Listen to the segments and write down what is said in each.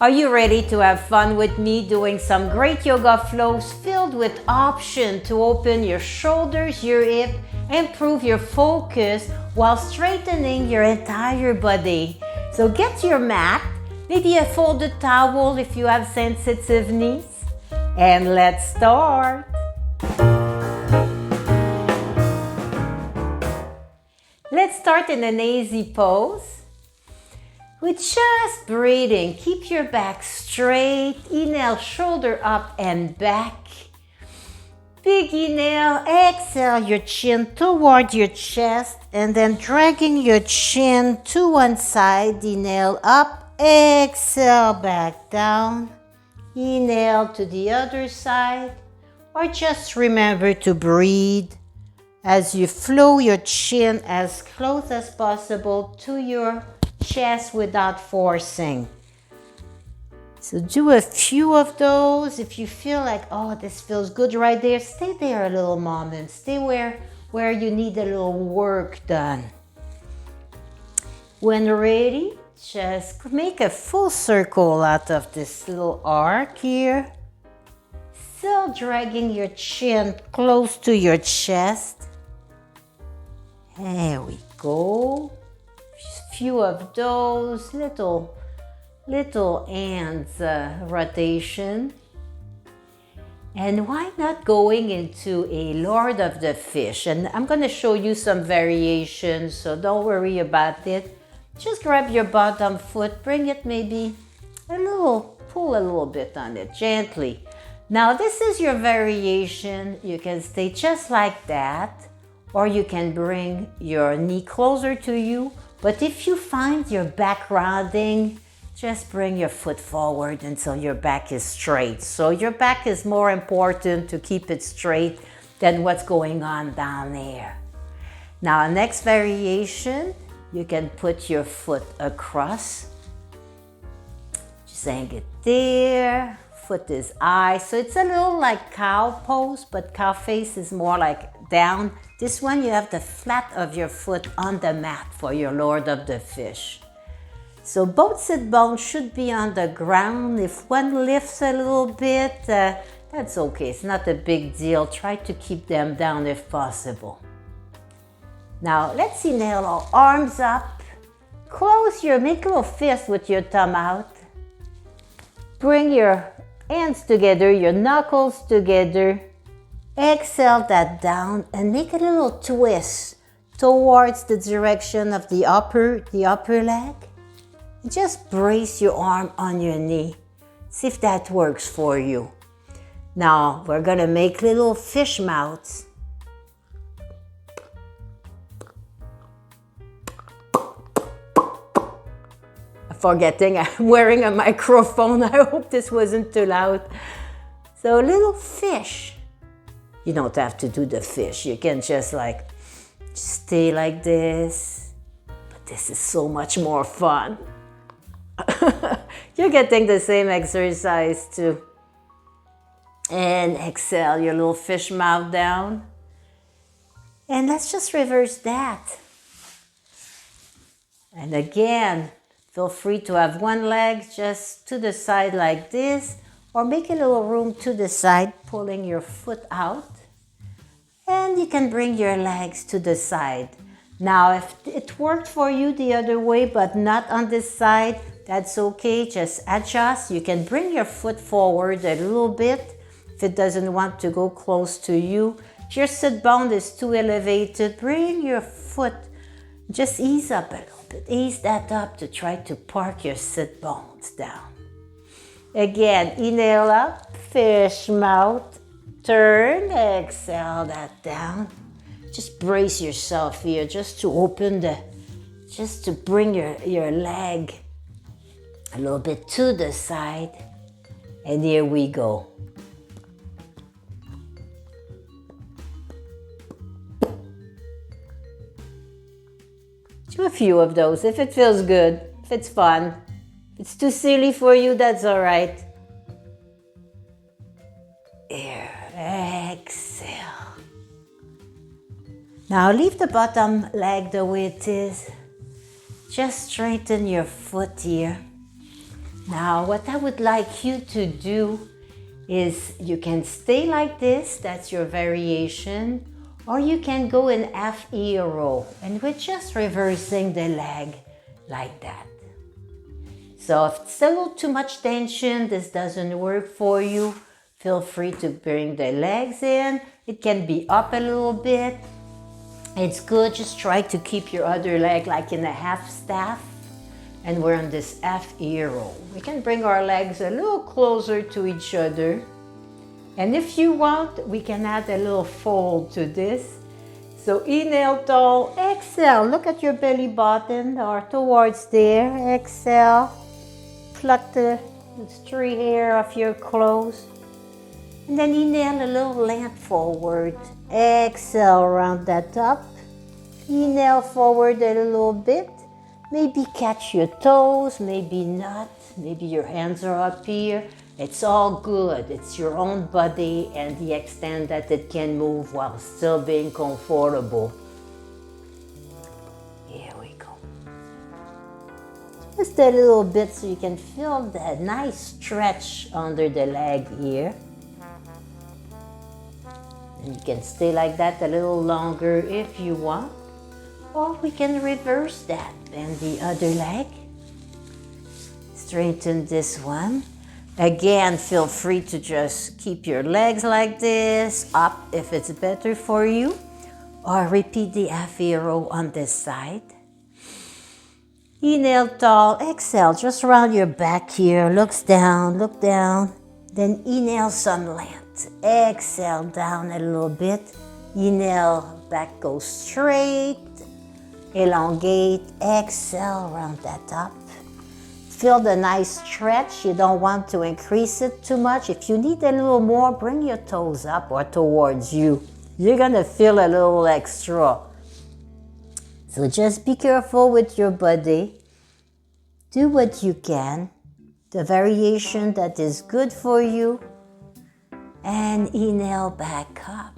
Are you ready to have fun with me doing some great yoga flows filled with options to open your shoulders, your hip, improve your focus while straightening your entire body? So get your mat, maybe a folded towel if you have sensitive knees, and let's start. Let's start in an easy pose. With just breathing, keep your back straight. Inhale, shoulder up and back. Big inhale, exhale your chin toward your chest and then dragging your chin to one side. Inhale up, exhale back down. Inhale to the other side. Or just remember to breathe as you flow your chin as close as possible to your chest without forcing. So do a few of those. If you feel like, oh, this feels good right there, stay there a little moment. Stay where you need a little work done. When ready, just make a full circle out of this little arc here. Still dragging your chin close to your chest. There we go. Few of those little hands rotation. And why not going into a Lord of the Fish? And I'm going to show you some variations, so don't worry about it. Just grab your bottom foot, bring it maybe pull a little bit on it gently. Now this is your variation. You can stay just like that, or you can bring your knee closer to you. But if you find your back rounding, just bring your foot forward until your back is straight. So your back is more important to keep it straight than what's going on down there. Now, next variation, you can put your foot across. Just hang it there. Foot is high. So it's a little like cow pose, but cow face is more like down. This one, you have the flat of your foot on the mat for your Lord of the Fish. So both sit bones should be on the ground. If one lifts a little bit, that's okay. It's not a big deal. Try to keep them down if possible. Now, let's inhale our arms up. Make a little fist with your thumb out. Bring your hands together, your knuckles together. Exhale that down and make a little twist towards the direction of the upper leg. And just brace your arm on your knee. See if that works for you. Now we're gonna make little fish mouths. Forgetting I'm wearing a microphone. I hope this wasn't too loud. So little fish. You don't have to do the fish. You can just stay like this. But this is so much more fun. You're getting the same exercise too. And exhale your little fish mouth down. And let's just reverse that. And again, feel free to have one leg just to the side like this, or make a little room to the side, pulling your foot out. And you can bring your legs to the side. Now, if it worked for you the other way, but not on this side, that's okay. Just adjust. You can bring your foot forward a little bit if it doesn't want to go close to you. If your sit bone is too elevated, bring your foot. Just ease up a little bit. Ease that up to try to park your sit bones down. Again, inhale up, fish mouth. Turn, exhale that down. Just brace yourself here, just to bring your leg a little bit to the side. And here we go. Do a few of those if it feels good, if it's fun. If it's too silly for you, that's all right. Here. Exhale. Now leave the bottom leg the way it is. Just straighten your foot here. Now, what I would like you to do is you can stay like this, that's your variation, or you can go in half ear roll, and we're just reversing the leg like that. So if it's a little too much tension, this doesn't work for you, feel free to bring the legs in. It can be up a little bit. It's good, just try to keep your other leg like in a half staff. And we're on this half ear roll. We can bring our legs a little closer to each other. And if you want, we can add a little fold to this. So inhale tall, exhale. Look at your belly button or towards there. Exhale. Pluck the stray hair off your clothes. And then inhale a little land forward. Exhale, round that up. Inhale forward a little bit. Maybe catch your toes, maybe not. Maybe your hands are up here. It's all good. It's your own body and the extent that it can move while still being comfortable. Here we go. Just a little bit so you can feel that nice stretch under the leg here. And you can stay like that a little longer if you want. Or we can reverse that. Bend the other leg. Straighten this one. Again, feel free to just keep your legs like this, up if it's better for you. Or repeat the half ear roll on this side. Inhale tall, exhale, just round your back here. Look down. Then inhale some land. Exhale down a little bit. Inhale, back goes straight. Elongate, exhale, round that up. Feel the nice stretch. You don't want to increase it too much. If you need a little more, bring your toes up or towards you. You're gonna feel a little extra. So just be careful with your body. Do what you can. The variation that is good for you. And inhale back up.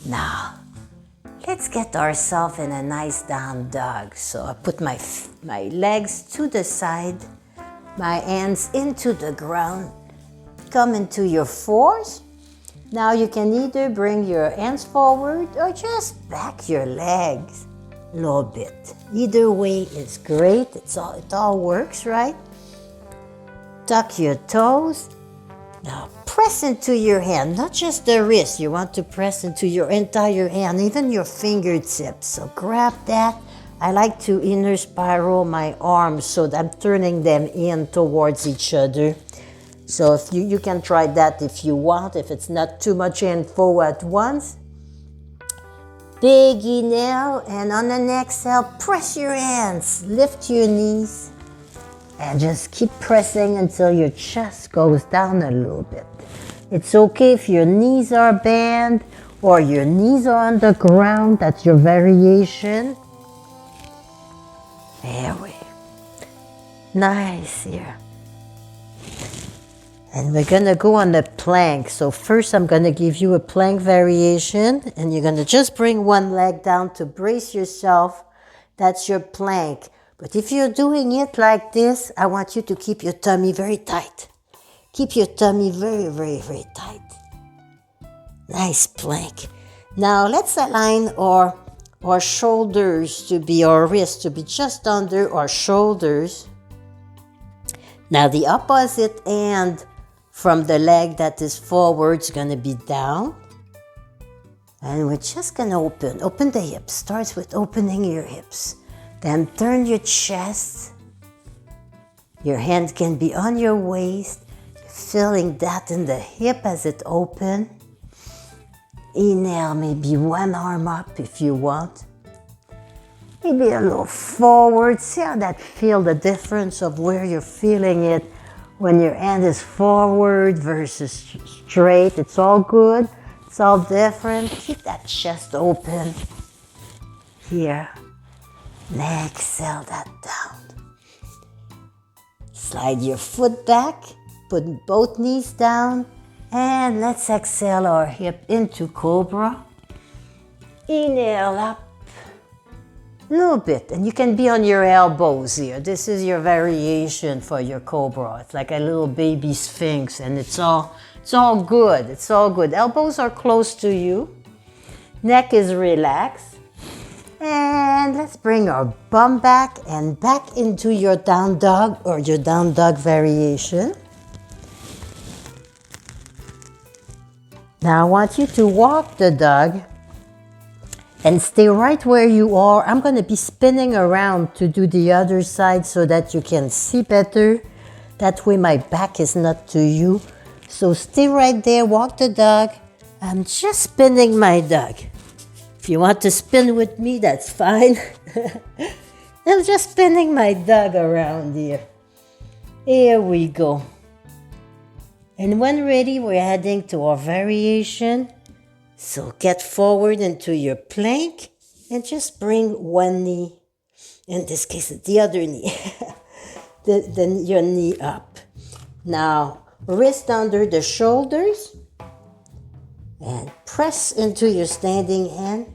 Now, let's get ourselves in a nice down dog. So I put my legs to the side, my hands into the ground. Come into your fours. Now you can either bring your hands forward or just back your legs a little bit. Either way is great. It all works, right? Tuck your toes. Now press into your hand, not just the wrist. You want to press into your entire hand, even your fingertips. So grab that. I like to inner spiral my arms so that I'm turning them in towards each other. So if you can try that if you want, if it's not too much info at once. Big inhale, and on an exhale, press your hands, lift your knees. And just keep pressing until your chest goes down a little bit. It's okay if your knees are bent or your knees are on the ground. That's your variation. There we go. Nice here. And we're going to go on the plank. So first I'm going to give you a plank variation. And you're going to just bring one leg down to brace yourself. That's your plank. But if you're doing it like this, I want you to keep your tummy very tight. Keep your tummy very, very, very tight. Nice plank. Now let's align our shoulders to be, our wrists to be just under our shoulders. Now the opposite end from the leg that is forward is going to be down. And we're just going to open the hips. Starts with opening your hips. Then turn your chest. Your hand can be on your waist. Feeling that in the hip as it opens. Inhale, maybe one arm up if you want. Maybe a little forward. See how that feels, the difference of where you're feeling it when your hand is forward versus straight. It's all good. It's all different. Keep that chest open. Here. And exhale that down. Slide your foot back. Put both knees down. And let's exhale our hip into cobra. Inhale up. A little bit. And you can be on your elbows here. This is your variation for your cobra. It's like a little baby sphinx, and it's all good. It's all good. Elbows are close to you. Neck is relaxed. And let's bring our bum back and back into your down dog or your down dog variation. Now I want you to walk the dog and stay right where you are. I'm going to be spinning around to do the other side so that you can see better. That way my back is not to you. So stay right there, walk the dog. I'm just spinning my dog. If you want to spin with me, that's fine. I'm just spinning my dog around here. Here we go. And when ready, we're heading to our variation. So get forward into your plank and just bring one knee, in this case, the other knee, then your knee up. Now, wrist under the shoulders and press into your standing hand.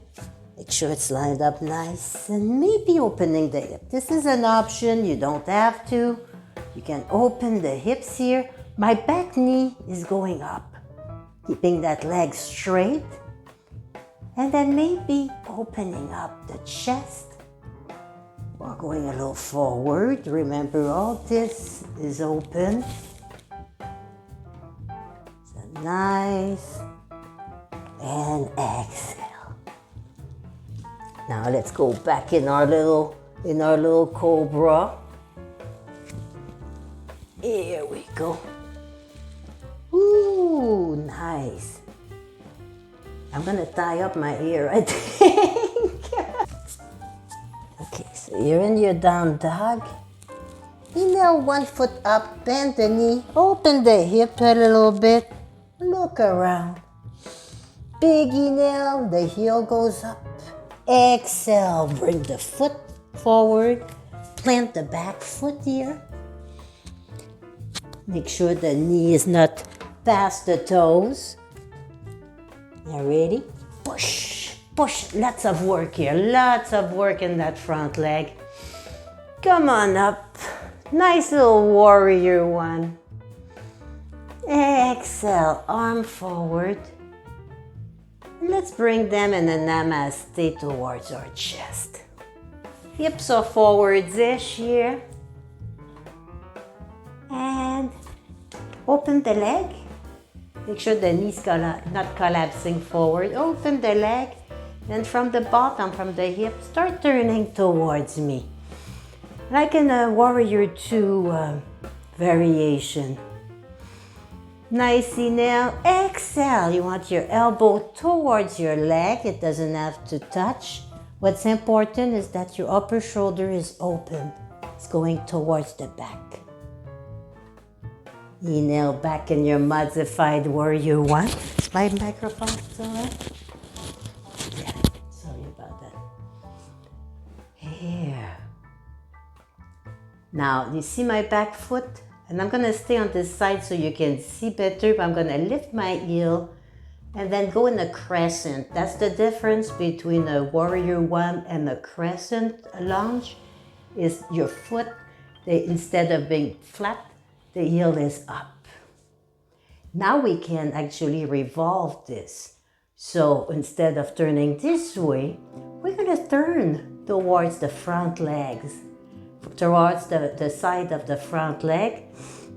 Make sure it's lined up nice and maybe opening the hip. This is an option, you don't have to. You can open the hips here. My back knee is going up, keeping that leg straight. And then maybe opening up the chest or going a little forward. Remember, all this is open. So nice. And exhale. Now let's go back in our little cobra. Here we go. Ooh, nice. I'm gonna tie up my ear, I think. Okay, so you're in your down dog. Inhale, 1 foot up, bend the knee, open the hip a little bit, look around. Big inhale, the heel goes up. Exhale, bring the foot forward, plant the back foot here. Make sure the knee is not past the toes. You ready? Push, push. Lots of work here. Lots of work in that front leg. Come on up. Nice little warrior one. Exhale, arm forward. Let's bring them in a namaste towards our chest. Hips are forwards-ish here. And open the leg. Make sure the knees not collapsing forward. Open the leg. And from the bottom, from the hip, start turning towards me. Like in a warrior two variation. Nice inhale. Exhale. You want your elbow towards your leg. It doesn't have to touch. What's important is that your upper shoulder is open. It's going towards the back. Inhale back in your modified warrior one. Is my microphone still on? Yeah, sorry about that. Here. Now, you see my back foot? And I'm gonna stay on this side so you can see better, but I'm gonna lift my heel and then go in a crescent. That's the difference between a warrior one and a crescent lunge, is your foot, instead of being flat, the heel is up. Now we can actually revolve this. So instead of turning this way, we're gonna turn towards the front legs, towards the side of the front leg.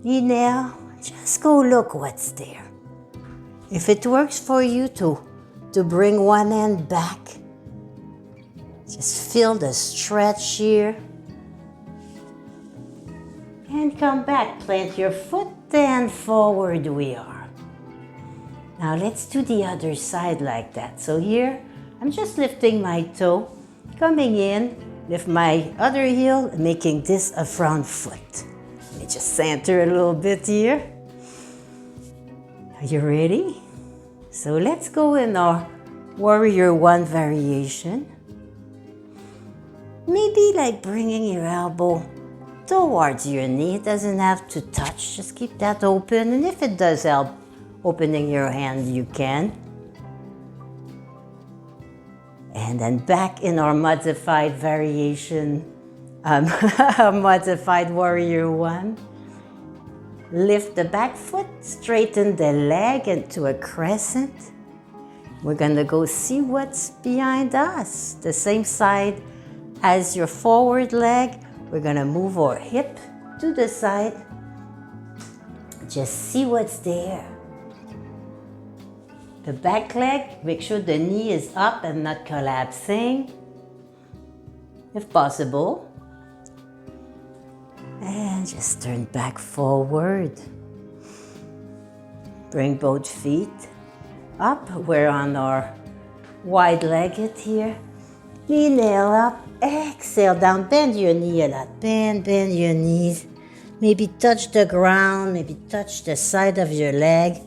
Inhale, just go look what's there. If it works for you to bring one hand back, just feel the stretch here. And come back, plant your foot and forward we are. Now let's do the other side like that. So here, I'm just lifting my toe, coming in, lift my other heel, making this a front foot. Let me just center a little bit here. Are you ready? So let's go in our warrior one variation. Maybe like bringing your elbow towards your knee. It doesn't have to touch. Just keep that open. And if it does help opening your hand, you can. And then back in our modified variation, modified warrior one. Lift the back foot, straighten the leg into a crescent. We're gonna go see what's behind us. The same side as your forward leg. We're gonna move our hip to the side. Just see what's there. The back leg, make sure the knee is up and not collapsing, if possible. And just turn back forward. Bring both feet up. We're on our wide-legged here. Inhale up, exhale down. Bend your knee a lot. Bend your knees. Maybe touch the ground, maybe touch the side of your leg.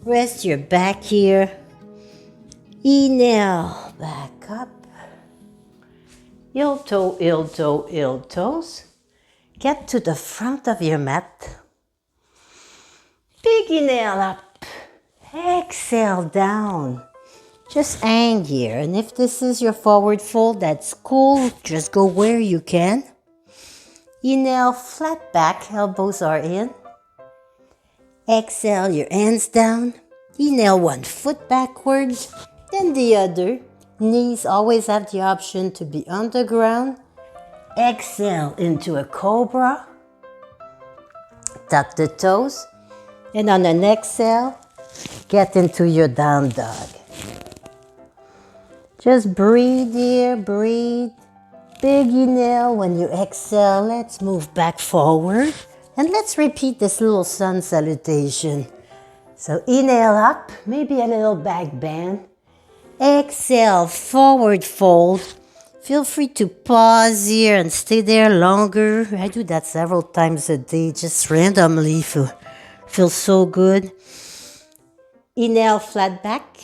Rest your back here. Inhale, back up. Heel toe, heel toe, heel toes. Get to the front of your mat. Big inhale up. Exhale down. Just hang here. And if this is your forward fold, that's cool. Just go where you can. Inhale, flat back, elbows are in. Exhale, your hands down. Inhale, one foot backwards, then the other. Knees always have the option to be on the ground. Exhale into a cobra. Tuck the toes. And on an exhale, get into your down dog. Just breathe here, breathe. Big inhale. When you exhale, let's move back forward. And let's repeat this little sun salutation. So inhale up, maybe a little back bend. Exhale, forward fold. Feel free to pause here and stay there longer. I do that several times a day, just randomly. Feels so good. Inhale, flat back.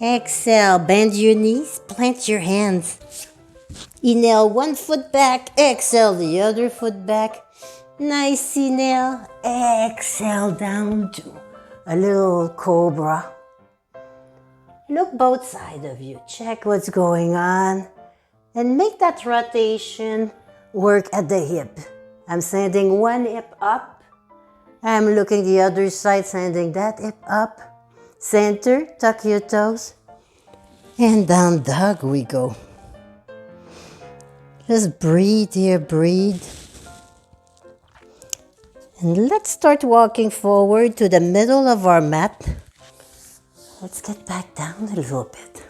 Exhale, bend your knees, plant your hands. Inhale, one foot back. Exhale, the other foot back. Nice inhale. Exhale down to a little cobra. Look both sides of you. Check what's going on. And make that rotation work at the hip. I'm sending one hip up. I'm looking the other side, sending that hip up. Center, tuck your toes. And down dog we go. Just breathe here, breathe. And let's start walking forward to the middle of our mat. Let's get back down a little bit.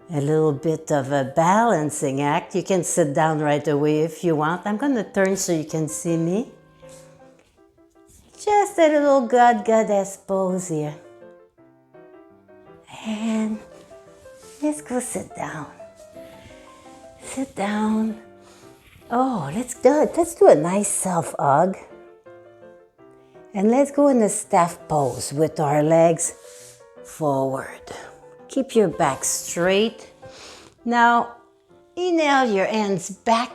A little bit of a balancing act. You can sit down right away if you want. I'm going to turn so you can see me. Just a little goddess pose here. And let's go sit down. Sit down. Oh, let's do a nice self-hug. And let's go in a staff pose with our legs forward. Keep your back straight. Now, inhale your hands back.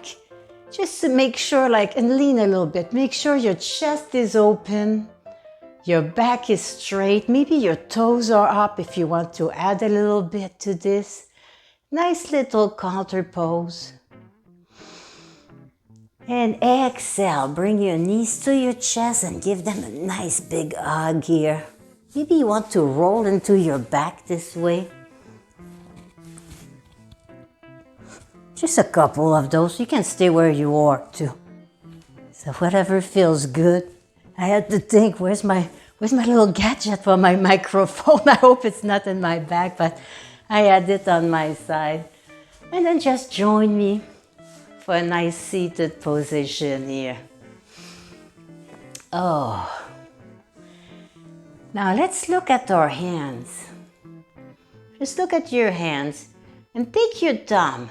Just to make sure, and lean a little bit. Make sure your chest is open. Your back is straight. Maybe your toes are up if you want to add a little bit to this. Nice little counter pose. And exhale, bring your knees to your chest and give them a nice big hug here. Maybe you want to roll into your back this way. Just a couple of those. You can stay where you are too. So whatever feels good. I had to think, where's my little gadget for my microphone? I hope it's not in my bag, but I had it on my side. And then just join me for a nice seated position here. Oh. Now let's look at our hands. Just look at your hands and take your thumb.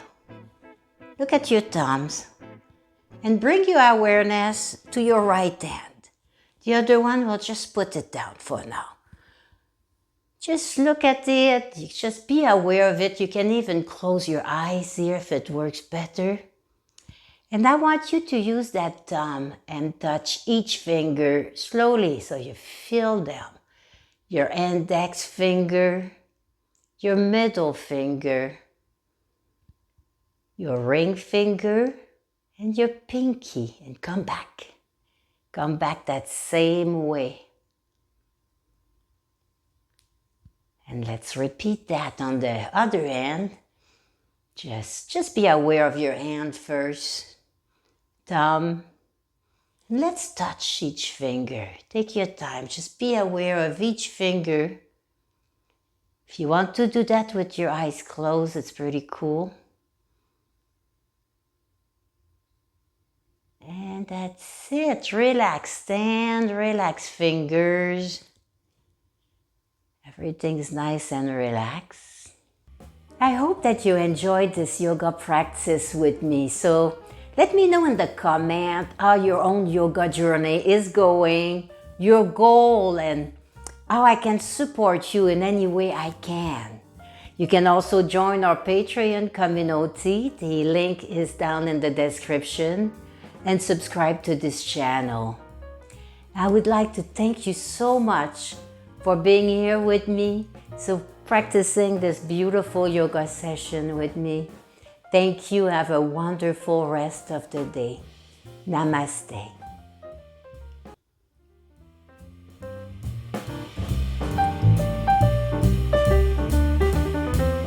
Look at your thumbs and bring your awareness to your right hand. The other one, we'll just put it down for now. Just look at it. Just be aware of it. You can even close your eyes here if it works better. And I want you to use that thumb and touch each finger slowly so you feel them. Your index finger, your middle finger, your ring finger, and your pinky, and come back. Come back that same way. And let's repeat that on the other hand. Just be aware of your hand first. Thumb. And let's touch each finger. Take your time. Just be aware of each finger. If you want to do that with your eyes closed, it's pretty cool. And that's it. Relax hand, relax fingers. Everything's nice and relaxed. I hope that you enjoyed this yoga practice with me. So let me know in the comment how your own yoga journey is going, your goal, and how I can support you in any way I can. You can also join our Patreon community. The link is down in the description. And subscribe to this channel. I would like to thank you so much for being here with me, so practicing this beautiful yoga session with me. Thank you. Have a wonderful rest of the day. Namaste.